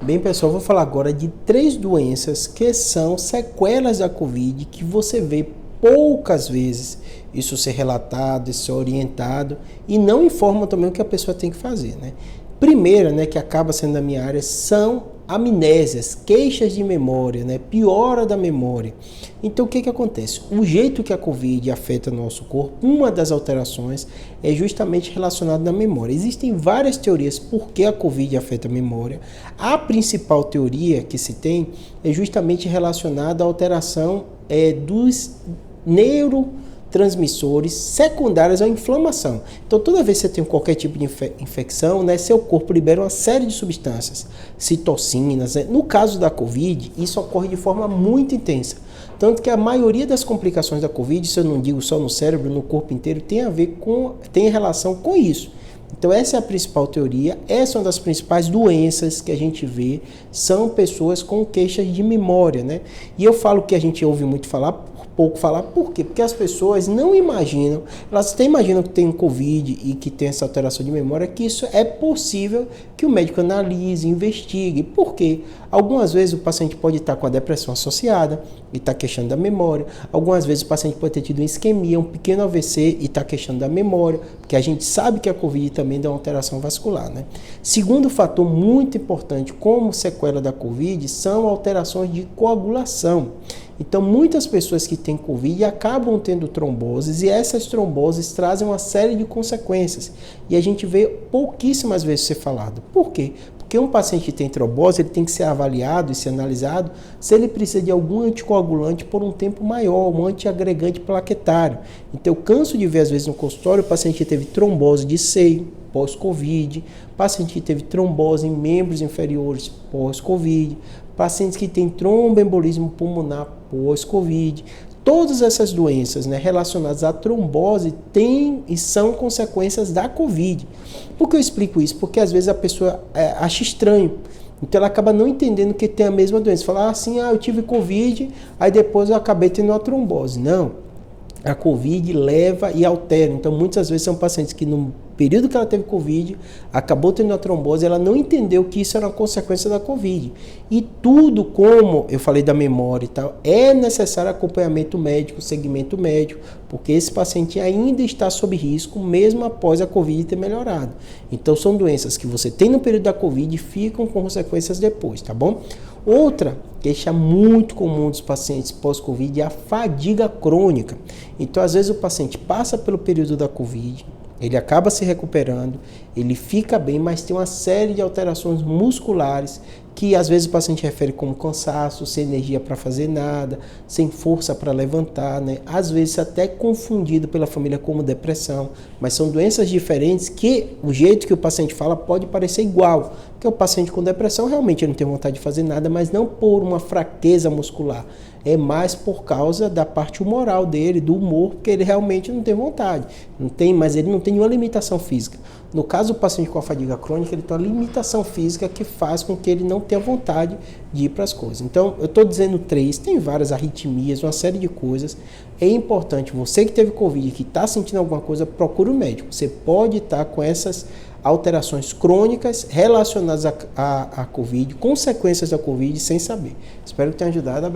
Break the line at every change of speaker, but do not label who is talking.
Bem, pessoal, vou falar agora de 3 doenças que são sequelas da Covid, que você vê poucas vezes isso ser relatado, isso ser orientado, e não informa também o que a pessoa tem que fazer, né? Primeira, né, que acaba sendo da minha área, são amnésias, queixas de memória, né, piora da memória. Então, o que acontece? O jeito que a Covid afeta o nosso corpo, uma das alterações é justamente relacionada à memória. Existem várias teorias por que a Covid afeta a memória. A principal teoria que se tem é justamente relacionada à alteração dos neurotransmissores secundários à inflamação. Então, toda vez que você tem qualquer tipo de infecção, né, seu corpo libera uma série de substâncias, citocinas, né? No caso da Covid, isso ocorre de forma muito intensa. Tanto que a maioria das complicações da Covid, se eu não digo só no cérebro, no corpo inteiro, tem relação com isso. Então essa é a principal teoria, essa é uma das principais doenças que a gente vê, são pessoas com queixas de memória, né? E eu falo que a gente ouve muito falar, pouco falar, por quê? Porque as pessoas não imaginam, elas até imaginam que tem um Covid e que tem essa alteração de memória, que isso é possível que o médico analise, investigue. Por quê? Algumas vezes o paciente pode estar com a depressão associada e está queixando da memória. Algumas vezes o paciente pode ter tido uma isquemia, um pequeno AVC e está queixando da memória, porque a gente sabe que a Covid também dá uma alteração vascular, né? Segundo fator muito importante como sequela da Covid são alterações de coagulação. Então, muitas pessoas que têm Covid acabam tendo tromboses e essas tromboses trazem uma série de consequências. E a gente vê pouquíssimas vezes ser falado. Por quê? Porque um paciente que tem trombose, ele tem que ser avaliado e ser analisado se ele precisa de algum anticoagulante por um tempo maior, um antiagregante plaquetário. Então, eu canso de ver, às vezes, no consultório, o paciente que teve trombose de seio, pós-Covid, paciente que teve trombose em membros inferiores, pós-Covid, pacientes que têm tromboembolismo pulmonar pós-Covid. Todas essas doenças, né, relacionadas à trombose têm e são consequências da Covid. Por que eu explico isso? Porque às vezes a pessoa acha estranho. Então ela acaba não entendendo que tem a mesma doença. Fala assim, eu tive Covid, aí depois eu acabei tendo uma trombose. Não. A Covid leva e altera. Então, muitas vezes são pacientes que no período que ela teve Covid, acabou tendo a trombose, ela não entendeu que isso era uma consequência da Covid. E tudo, como eu falei da memória e tal, é necessário acompanhamento médico, segmento médico, porque esse paciente ainda está sob risco, mesmo após a Covid ter melhorado. Então, são doenças que você tem no período da Covid e ficam com consequências depois, tá bom? Outra queixa muito comum dos pacientes pós-Covid é a fadiga crônica. Então, às vezes, o paciente passa pelo período da Covid, ele acaba se recuperando, ele fica bem, mas tem uma série de alterações musculares que às vezes o paciente refere como cansaço, sem energia para fazer nada, sem força para levantar, né? Às vezes até confundido pela família como depressão, mas são doenças diferentes que o jeito que o paciente fala pode parecer igual, porque o paciente com depressão realmente não tem vontade de fazer nada, mas não por uma fraqueza muscular, é mais por causa da parte humoral dele, do humor, porque ele realmente não tem vontade, mas ele não tem nenhuma limitação física. No caso do paciente com a fadiga crônica, ele tem uma limitação física que faz com que ele não tenha vontade de ir para as coisas. Então, eu estou dizendo 3, tem várias arritmias, uma série de coisas. É importante, você que teve Covid, que está sentindo alguma coisa, procure o médico. Você pode estar com essas alterações crônicas relacionadas à Covid, consequências da Covid, sem saber. Espero que tenha ajudado.